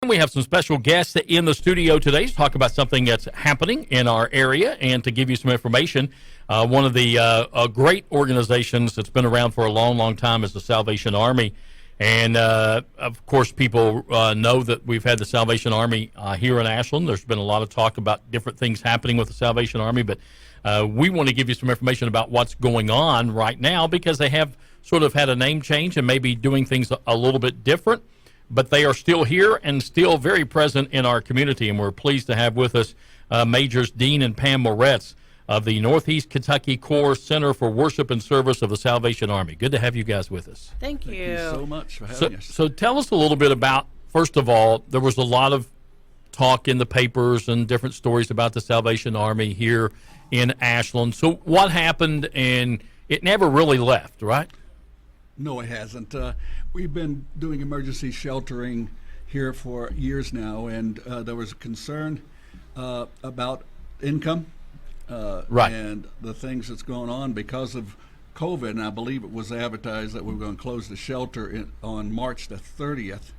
We have some special guests in the studio today to talk about something that's happening in our area and to give you some information. One of the great organizations that's been around for a long, long time is the Salvation Army. And, of course, people know that we've had the Salvation Army here in Ashland. There's been a lot of talk about different things happening with the Salvation Army, but we want to give you some information about what's going on right now because they have sort of had a name change and maybe doing things a little bit different. But they are still here and still very present in our community, and we're pleased to have with us Majors Dean and Pam Moretz of the Northeast Kentucky Corps Center for Worship and Service of the Salvation Army. Good to have you guys with us. Thank you. Thank you so much for having us. So tell us a little bit about, first of all, there was a lot of talk in the papers and different stories about the Salvation Army here in Ashland. So what happened? And it never really left, right? No, it hasn't. We've been doing emergency sheltering here for years now, and there was a concern about income Right. and the things that's going on because of COVID. And I believe it was advertised that we were going to close the shelter on March the 30th.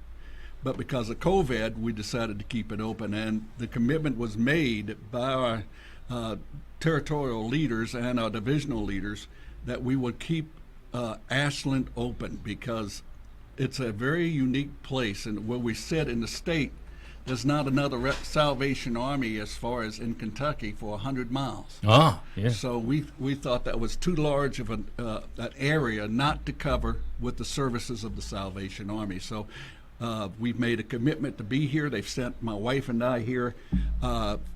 But because of COVID, we decided to keep it open, and the commitment was made by our territorial leaders and our divisional leaders that we would keep Ashland open because it's a very unique place, and where we sit in the state, there's not another Salvation Army as far as in Kentucky for 100 miles. Ah, yeah. So we thought that was too large of an area not to cover with the services of the Salvation Army. So we've made a commitment to be here. They've sent my wife and I here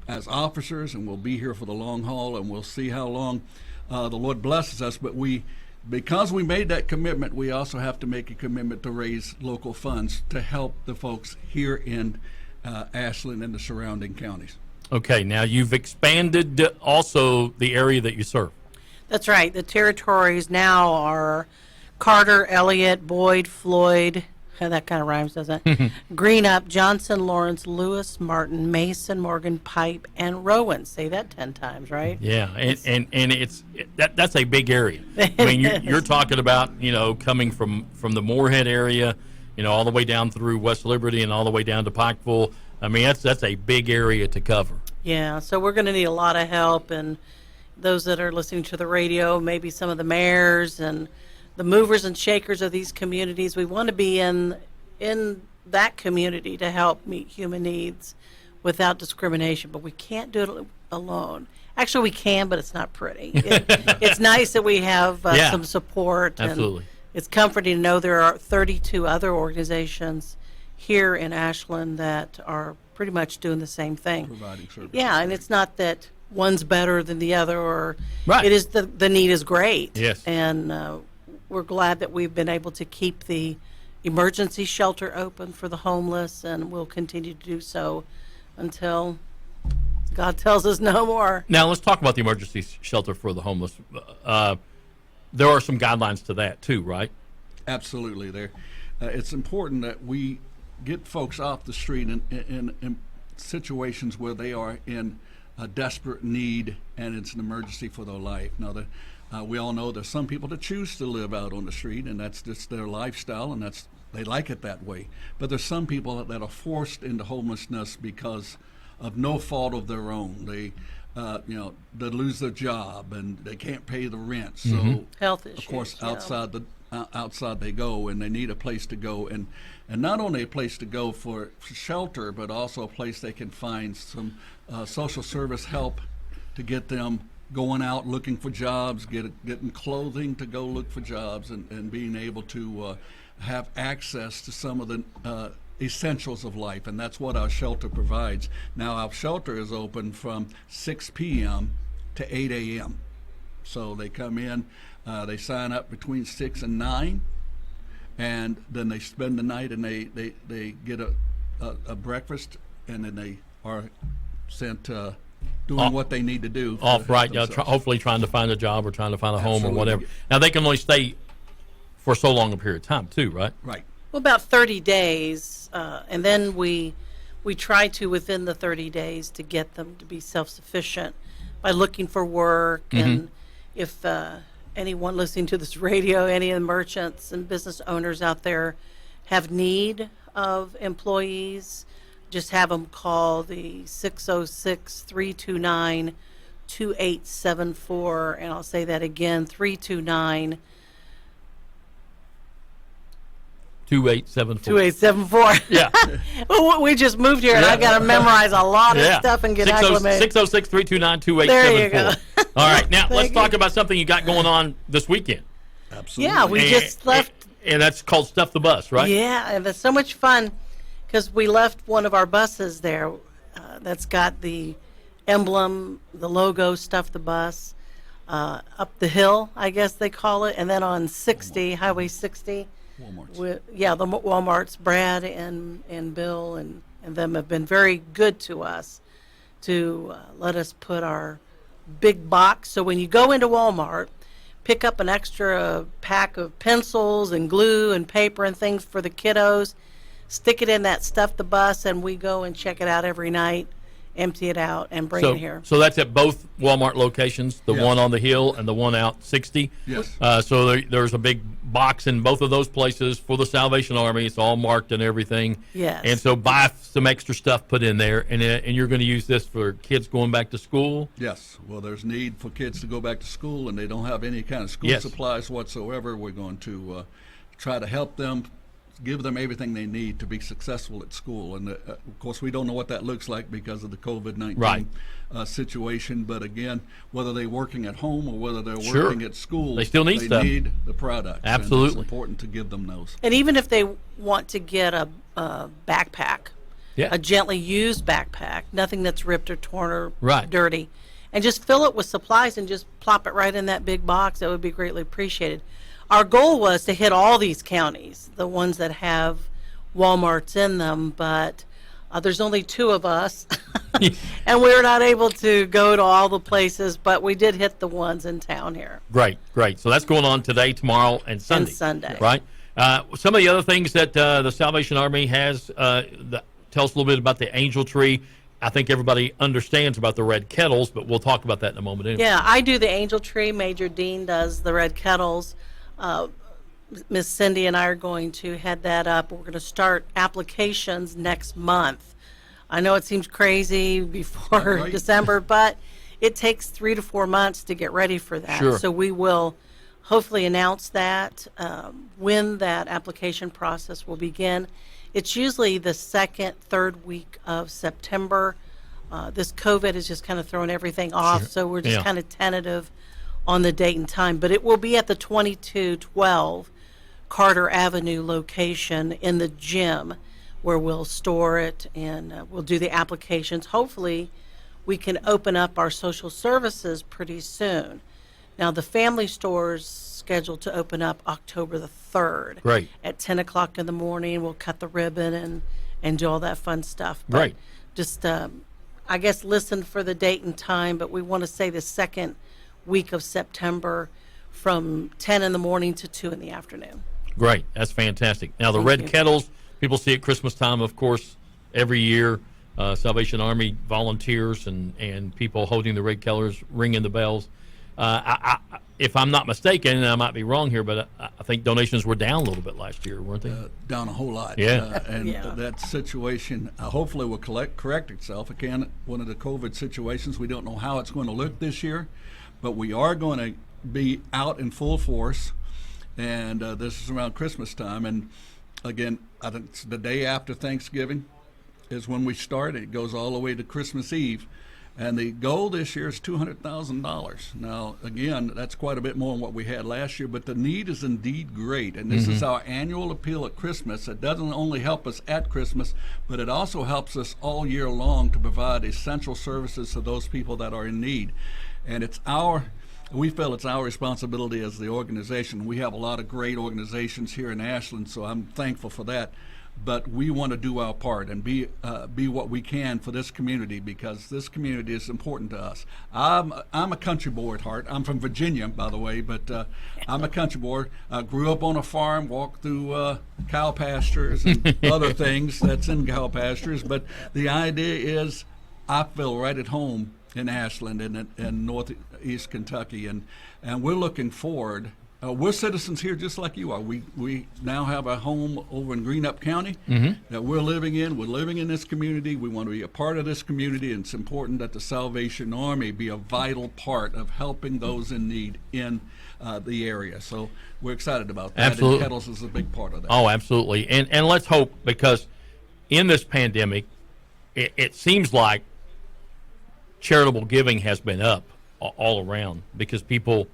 as officers, and we'll be here for the long haul, and we'll see how long the Lord blesses us. But because we made that commitment, we also have to make a commitment to raise local funds to help the folks here in Ashland and the surrounding counties. Okay, now you've expanded also the area that you serve. That's right. The territories now are Carter, Elliott, Boyd, Floyd. That kind of rhymes, doesn't it? Greenup, Johnson, Lawrence, Lewis, Martin, Mason, Morgan, Pipe, and Rowan. Say that 10 times, right? Yeah, and that's a big area. I mean, you're talking about, coming from the Moorhead area, all the way down through West Liberty and all the way down to Pikeville. I mean, that's a big area to cover. Yeah, so we're going to need a lot of help, and those that are listening to the radio, maybe some of the mayors and the movers and shakers of these communities. We want to be in that community to help meet human needs without discrimination, but we can't do it alone. Actually, we can, but it's not pretty. It's nice that we have some support. Absolutely. And it's comforting to know there are 32 other organizations here in Ashland that are pretty much doing the same thing. Providing services. Yeah, and it's not that one's better than the other, or Right. it is the need is great. Yes. And we're glad that we've been able to keep the emergency shelter open for the homeless, and we'll continue to do so until God tells us no more. Now, let's talk about the emergency shelter for the homeless. There are some guidelines to that, too, right? Absolutely. It's important that we get folks off the street in situations where they are in a desperate need and it's an emergency for their life. Now, we all know there's some people that choose to live out on the street, and that's just their lifestyle, and they like it that way. But there's some people that are forced into homelessness because of no fault of their own. They lose their job and they can't pay the rent. So Health issues. of course, yeah. outside they go, and they need a place to go, and not only a place to go for shelter, but also a place they can find some social service help to get them going out looking for jobs, getting clothing to go look for jobs, and being able to have access to some of the essentials of life, and that's what our shelter provides. Now, our shelter is open from 6 p.m. to 8 a.m. So they come in, they sign up between 6 and 9, and then they spend the night, and they get a breakfast, and then they are sent doing what they need to do. Off, right, hopefully trying to find a job or trying to find a home or Absolutely. whatever. Now, they can only stay for so long a period of time, too, right? Right. Well, about 30 days, and then we try to, within the 30 days, to get them to be self-sufficient by looking for work. And if anyone listening to this radio, any of the merchants and business owners out there have need of employees, just have them call the 606-329-2874, and I'll say that again, 329 2874. 2874. Yeah. Well, we just moved here, and I got to memorize a lot of stuff and get acclimated. 606-329-2874. There you go. All right, now let's Thank talk you. about something you got going on this weekend. Absolutely. Yeah, we just left. And that's called Stuff the Bus, right? Yeah, and it's so much fun because we left one of our buses there that's got the emblem, the logo, Stuff the Bus, up the hill, I guess they call it, and then on 60, Highway 60. Walmart's. The Walmart's, Brad and Bill and them have been very good to us to let us put our big box. So when you go into Walmart, pick up an extra pack of pencils and glue and paper and things for the kiddos, stick it in that Stuff the Bus, and we go and check it out every night, empty it out, and bring it here. So that's at both Walmart locations, the Yes. one on the hill and the one out 60. Yes. So there's a big box in both of those places for the Salvation Army. It's all marked and everything. Yes. And so buy some extra stuff, put in there, and you're going to use this for kids going back to school. Yes. Well, there's need for kids to go back to school, and they don't have any kind of school Yes. supplies whatsoever. We're going to try to help them, give them everything they need to be successful at school. And of course, we don't know what that looks like because of the COVID-19 Right. situation. But again, whether they're working at home or whether they're Sure. working at school, They still need stuff. need the products. And Absolutely. it's important to give them those. And even if they want to get a backpack, Yeah. a gently used backpack, nothing that's ripped or torn or Right. dirty, and just fill it with supplies and just plop it right in that big box, that would be greatly appreciated. Our goal was to hit all these counties, the ones that have Walmarts in them, but there's only 2 of us, and we were not able to go to all the places, but we did hit the ones in town here. Great. So that's going on today, tomorrow, and Sunday. Sunday. Right. Some of the other things that the Salvation Army has, tell us a little bit about the angel tree. I think everybody understands about the red kettles, but we'll talk about that in a moment. Anyway. Yeah, I do the angel tree. Major Dean does the red kettles. Miss Cindy and I are going to head that up. We're going to start applications next month. I know it seems crazy before Right. December, but it takes 3 to 4 months to get ready for that. Sure. So we will hopefully announce that when that application process will begin. It's usually the second, third week of September. This COVID is just kind of throwing everything off, so we're just Yeah. kind of tentative on the date and time. But it will be at the 2212 Carter Avenue location in the gym where we'll store it, and we'll do the applications. Hopefully, we can open up our social services pretty soon. Now, the family store's scheduled to open up October the 3rd. Great. At 10 o'clock in the morning. We'll cut the ribbon and do all that fun stuff. But Great. just, I guess, listen for the date and time, but we want to say the second week of September from 10 in the morning to 2 in the afternoon. Great. That's fantastic. Now, the Thank red you. kettles, people see at Christmas time, of course, every year. Salvation Army volunteers and people holding the red kettles, ringing the bells. If I'm not mistaken, and I might be wrong here, but I think donations were down a little bit last year, weren't they? Down a whole lot. Yeah. And Yeah. that situation hopefully will correct itself. Again, one of the COVID situations, we don't know how it's going to look this year, but we are going to be out in full force, and this is around Christmas time. And again, I think it's the day after Thanksgiving is when we start. It goes all the way to Christmas Eve. And the goal this year is $200,000. Now, again, that's quite a bit more than what we had last year, but the need is indeed great. And this is our annual appeal at Christmas. It doesn't only help us at Christmas, but it also helps us all year long to provide essential services to those people that are in need. And we feel it's our responsibility as the organization. We have a lot of great organizations here in Ashland, so I'm thankful for that. But we want to do our part and be what we can for this community, because this community is important to us. I'm a country boy at heart. I'm from Virginia, by the way, but I'm a country boy. I grew up on a farm, walked through cow pastures and other things that's in cow pastures. But the idea is I feel right at home in Ashland and in northeast Kentucky, and we're looking forward we're citizens here just like you are. We now have a home over in Greenup County that we're living in. We're living in this community. We want to be a part of this community, and it's important that the Salvation Army be a vital part of helping those in need in the area. So we're excited about that. Absolutely. And Kettles is a big part of that. Oh, absolutely. And let's hope, because in this pandemic, it seems like charitable giving has been up all around, because people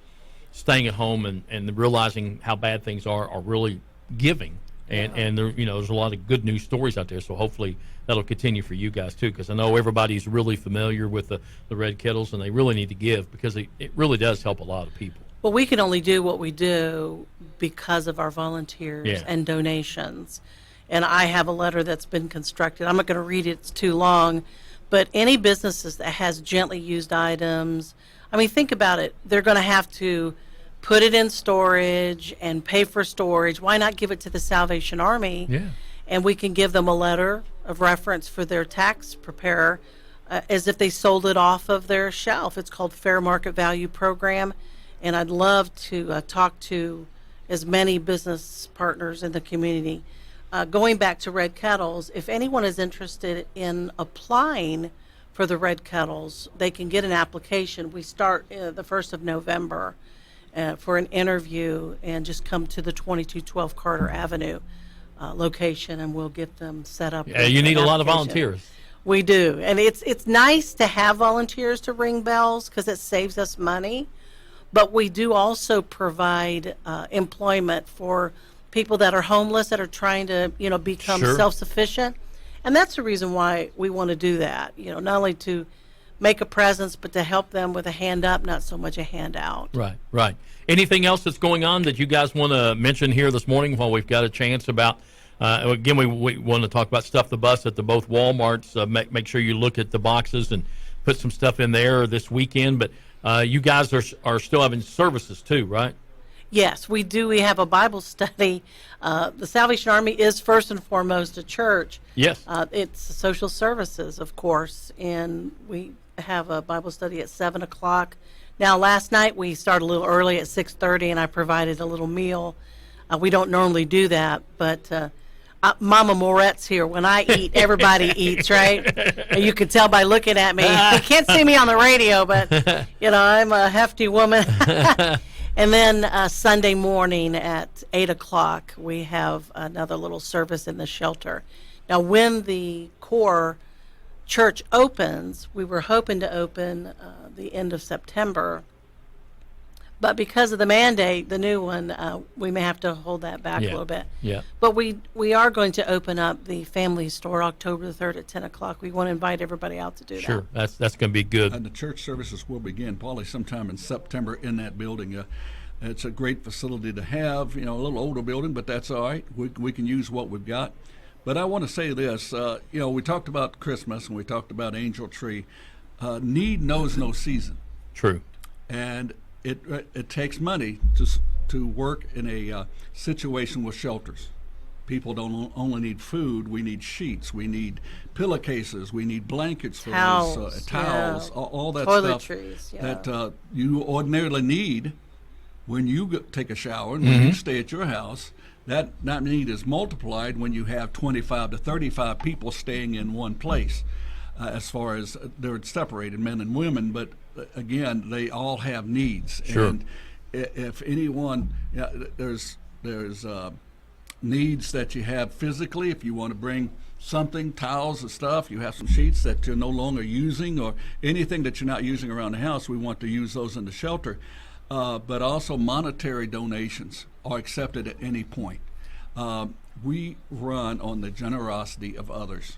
staying at home and realizing how bad things are really giving. And there, there's a lot of good news stories out there. So hopefully that'll continue for you guys too, because I know everybody's really familiar with the Red Kettles, and they really need to give, because it really does help a lot of people. Well, we can only do what we do because of our volunteers and donations. And I have a letter that's been constructed. I'm not going to read it, it's too long. But any businesses that has gently used items, I mean, think about it. They're going to have to put it in storage and pay for storage. Why not give it to the Salvation Army? Yeah. And we can give them a letter of reference for their tax preparer as if they sold it off of their shelf. It's called Fair Market Value Program. And I'd love to talk to as many business partners in the community. Going back to Red Kettles, if anyone is interested in applying for the Red Kettles, they can get an application. We start the 1st of November for an interview, and just come to the 2212 Carter Avenue location, and we'll get them set up. Yeah, you need a lot of volunteers. We do. And it's nice to have volunteers to ring bells, because it saves us money. But we do also provide employment for people that are homeless, that are trying to, become self-sufficient. And that's the reason why we want to do that, not only to make a presence, but to help them with a hand up, not so much a handout. Right. Anything else that's going on that you guys want to mention here this morning while we've got a chance about, again, we want to talk about Stuff the Bus at the both Walmarts. Make sure you look at the boxes and put some stuff in there this weekend. But you guys are still having services too, right? Yes, we do. We have a Bible study. The Salvation Army is first and foremost a church. Yes. It's social services, of course, and we have a Bible study at 7 o'clock. Now, last night we started a little early at 6:30, and I provided a little meal. We don't normally do that, but Mama Moret's here. When I eat, everybody eats, right? And you can tell by looking at me. You can't see me on the radio, but, I'm a hefty woman. And then Sunday morning at 8 o'clock, we have another little service in the shelter. Now, when the core church opens, we were hoping to open the end of September. But because of the mandate, the new one, we may have to hold that back a little bit. Yeah. But we are going to open up the family store October the 3rd at 10 o'clock. We want to invite everybody out to do that. Sure, that's going to be good. And the church services will begin probably sometime in September in that building. It's a great facility to have, a little older building, but that's all right. We can use what we've got. But I want to say this, we talked about Christmas and we talked about Angel Tree. Need knows no season. True. And it takes money to work in a situation with shelters. People don't only need food, we need sheets, we need pillowcases, we need blankets for towels, towels, all that toiletries, stuff that you ordinarily need when you take a shower and when you stay at your house. That need is multiplied when you have 25 to 35 people staying in one place. As far as they're separated, men and women, but again, they all have needs. Sure. And if anyone, there's needs that you have physically. If you want to bring something, towels and stuff, you have some sheets that you're no longer using, or anything that you're not using around the house, we want to use those in the shelter. But also monetary donations are accepted at any point. We run on the generosity of others.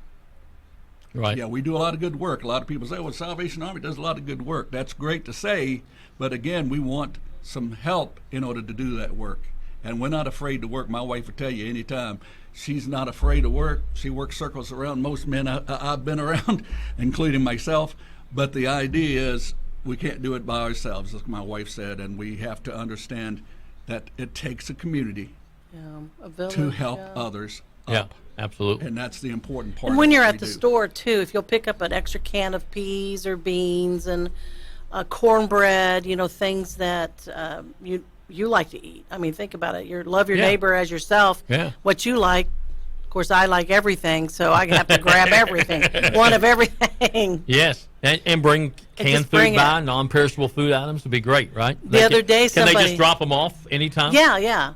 Right. Yeah, we do a lot of good work. A lot of people say, well, Salvation Army does a lot of good work. That's great to say, but again, we want some help in order to do that work. And we're not afraid to work. My wife will tell you anytime, she's not afraid to work. She works circles around most men I've been around, including myself. But the idea is we can't do it by ourselves, as my wife said, and we have to understand that it takes a community a village, to help others up. Yeah, absolutely. And that's the important part. And when you're of what at the we do. store, too, if you'll pick up an extra can of peas or beans and cornbread, things that you you like to eat. I mean, think about it. You love your Yeah. neighbor as yourself. Yeah. What you like. Of course, I like everything, so I have to grab everything, one of everything. Yes, and bring canned just bring food by, it. non-perishable food items would be great, right? The other day can they somebody- just drop them off anytime? Yeah, yeah.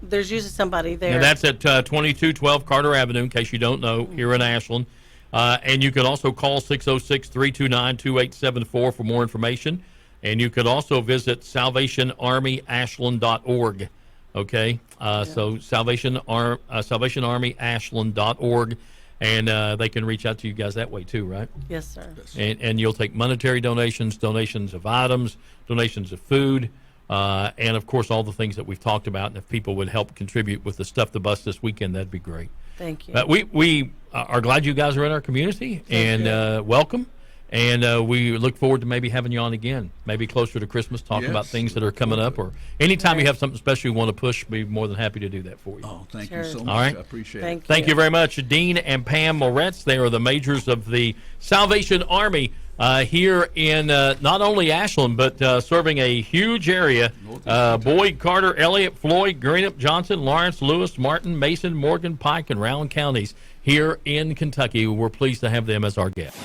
There's usually somebody there. And that's at 2212 Carter Avenue, in case you don't know, here in Ashland. And you could also call 606-329-2874 for more information. And you could also visit SalvationArmyAshland.org. Okay, so SalvationArmyAshland.org, and they can reach out to you guys that way too, right? Yes, sir. And you'll take monetary donations, donations of items, donations of food, and of course all the things that we've talked about. And if people would help contribute with the Stuff the Bus this weekend, that'd be great. Thank you. But we are glad you guys are in our community, and welcome. And we look forward to maybe having you on again, maybe closer to Christmas, talking about Yes, things that are coming up, or anytime you have something special you want to push, be more than happy to do that for you. Oh, thank Sure. you so much. All right. I appreciate it. Thank Thank you very much, Dean and Pam Moretz. They are the majors of the Salvation Army here in not only Ashland, but serving a huge area. Boyd, Carter, Elliott, Floyd, Greenup, Johnson, Lawrence, Lewis, Martin, Mason, Morgan, Pike, and Round counties here in Kentucky. We're pleased to have them as our guests.